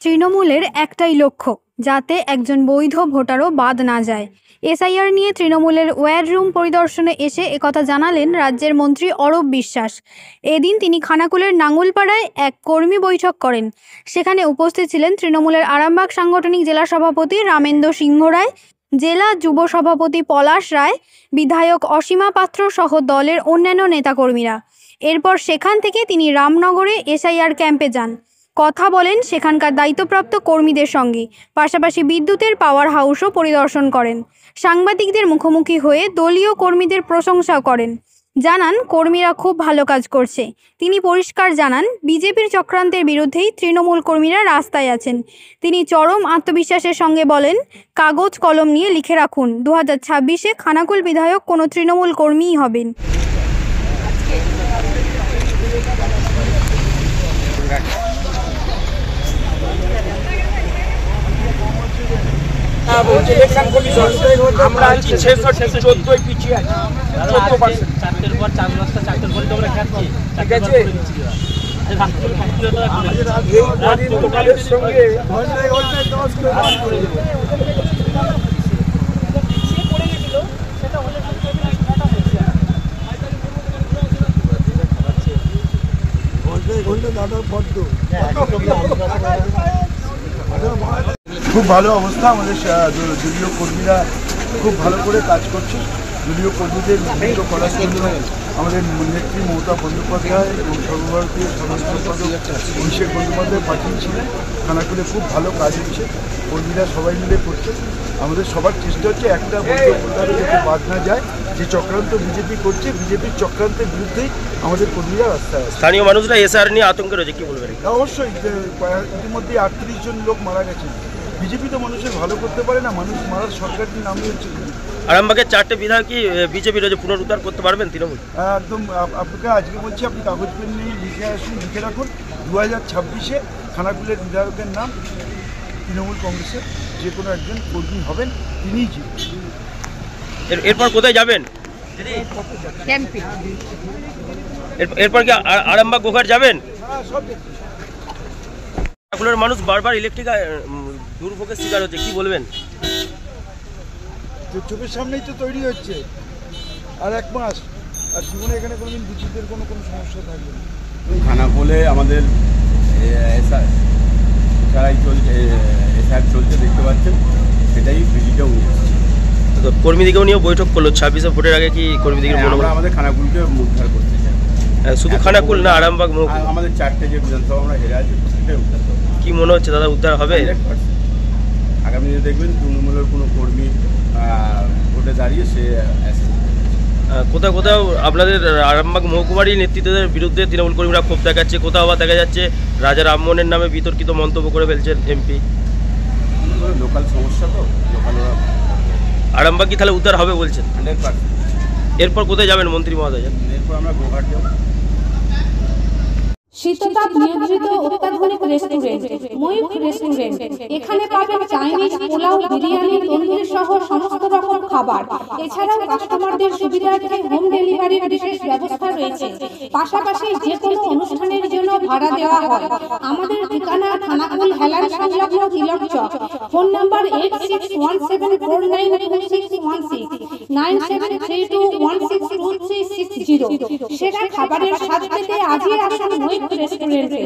তৃণমূলের একটাই লক্ষ্য, যাতে একজন বৈধ ভোটারও বাদ না যায়। এসআইআর নিয়ে তৃণমূলের ওয়্যার রুম পরিদর্শনে এসে একথা জানালেন রাজ্যের মন্ত্রী অরূপ বিশ্বাস। এদিন তিনি খানাকুলের নাঙ্গলপাড়ায় এক কর্মী বৈঠক করেন। সেখানে উপস্থিত ছিলেন তৃণমূলের আরামবাগ সাংগঠনিক জেলা সভাপতি রামেন্দ্র সিংহ রায়, জেলা যুব সভাপতি পলাশ রায়, বিধায়ক অসীমা পাত্র সহ দলের অন্যান্য নেতাকর্মীরা। এরপর সেখান থেকে তিনি রামনগরে এসআইআর ক্যাম্পে যান, কথা বলেন সেখানকার দায়িত্বপ্রাপ্ত কর্মীদের সঙ্গে, পাশাপাশি বিদ্যুতের পাওয়ার হাউসও পরিদর্শন করেন। সাংবাদিকদের মুখোমুখি হয়ে দলীয় কর্মীদের প্রশংসা করেন, জানান কর্মীরা খুব ভালো কাজ করছে। তিনি পরিষ্কার জানান, বিজেপির চক্রান্তের বিরুদ্ধেই তৃণমূল কর্মীরা রাস্তায় আছেন। তিনি চরম আত্মবিশ্বাসের সঙ্গে বলেন, কাগজ কলম নিয়ে লিখে রাখুন, 2026-এ খানাকুল বিধায়ক কোনো তৃণমূল কর্মীই হবেন। আমরা 14 পিছিয়ে আছি, 14%। চারটের পর 4 মাসটা চারটের পরে তো আমরা খাচ্ছি, ঠিক আছে। এই তোমাদের সঙ্গে খুব ভালো অবস্থা। আমাদের দলীয় কর্মীরা খুব ভালো করে কাজ করছে। দলীয় কর্মীদের উন্নীত করার জন্য আমাদের নেত্রী মমতা বন্দ্যোপাধ্যায় এবং সর্বভারতীয় সাধারণ সম্পাদক অভিষেক বন্দ্যোপাধ্যায় পাঠিয়েছিলেন। খানাকুলে খুব ভালো কাজ হচ্ছে, কর্মীরা সবাই মিলে করছে। আমাদের সবার চেষ্টা হচ্ছে একটা ভোটারও যাতে বাদ না যায়। যে চক্রান্ত বিজেপি করছে, বিজেপির চক্রান্তের বিরুদ্ধেই আমাদের কর্মীরা রাস্তায় আছে। স্থানীয় মানুষরা এসআর নিয়ে আতঙ্কে রয়েছে, কি বলবেন? অবশ্যই ইতিমধ্যে 38 জন লোক মারা গেছেন। বিজেপি তো মানুষের ভালো করতে পারে না, মানুষ মারার সরকারটি নামই হচ্ছে। আরামবাগের 4টে বিধায়ক কি বিজেপি রয়েছে, পুনরুদ্ধার করতে পারবেন তৃণমূল? একদম আপনাকে আজকে বলছি, আপনি কাগজ পেন নিয়ে লিখে আসুন, লিখে রাখুন, 2026-এ খানাকুলের বিধায়কের নাম তৃণমূল কংগ্রেসের যে কোনো একজন কর্মী হবেন, তিনিই জিতবেন। এরপর কোথায় যাবেন? এরপর কি আরামবাগ গোঘাট যাবেন? খানাকুলের মানুষ বারবার ইলেকট্রিক দুর্ভোগের শিকার হচ্ছে, কি বলবেন? চোখের সামনেই তো তৈরি হচ্ছে, আর 1 মাস, আর জীবনে এখানে কোনোদিন বিদ্যুতের কোনো সমস্যা থাকবে না। খানাকুলে আমাদের এসআইআর চলছে, দেখতে পাচ্ছেন, সেটাই ভিজিটেও নিয়ে এসেছি। কর্মীদিকেও নিয়েও বৈঠক করলো 26-এ ভোটের আগে, কি কর্মীদিকে আমরা আমাদের খানাকুলকে উদ্ধার করতে চাই। শুধু খানাকুল না, আরামবাগ আমাদের 4টে যে বিধানসভা আমরা হেরে আছি, সেটাই উদ্ধার করবো। কি মনে হচ্ছে দাদা, উদ্ধার হবে? আগামী দিনে দেখবেন তৃণমূলের কোনো কর্মী ভোটে দাঁড়িয়ে সে কোথাও কোথাও আপনাদের আরামবাগ মহকুমারই নেতৃত্বের বিরুদ্ধে তৃণমূল কর্মীরা ক্ষোভ দেখাচ্ছে, কোথাও আবার দেখা যাচ্ছে রাজা রামমোহনের নামে বিতর্কিত মন্তব্য করে ফেলছেন এমপি। লোকাল সমস্যা তো, লোকাল। আরামবাগ কি তাহলে উদ্ধার হবে বলছেন? 100%। এরপর কোথায় যাবেন মন্ত্রী মহোদয়? এরপর আমরা গোঘাট যাব। শীততাপ নিয়ন্ত্রিত অত্যাধুনিক রেস্টুরেন্ট ময়ূখ রেস্টুরেন্ট। এখানে পাবেন চাইনিজ, পোলাও, বিরিয়ানি, তন্দুরি সহ সমস্ত রকম খাবার। এছাড়াও কাস্টমারদের সুবিধার্থে হোম ডেলিভারির বিশেষ ব্যবস্থা রয়েছে। পাশাপাশি যে কোনো অনুষ্ঠানের জন্য ভাড়া দেওয়া হয়। আমাদের ঠিকানা খানাকুল হেলান সংলগ্ন তিলক চক। Phone number 8617492616, 9732162360। সেরা খাবারের স্বাদ পেতে আজই আসুন ময়ূখ রেস্টুরেন্টে।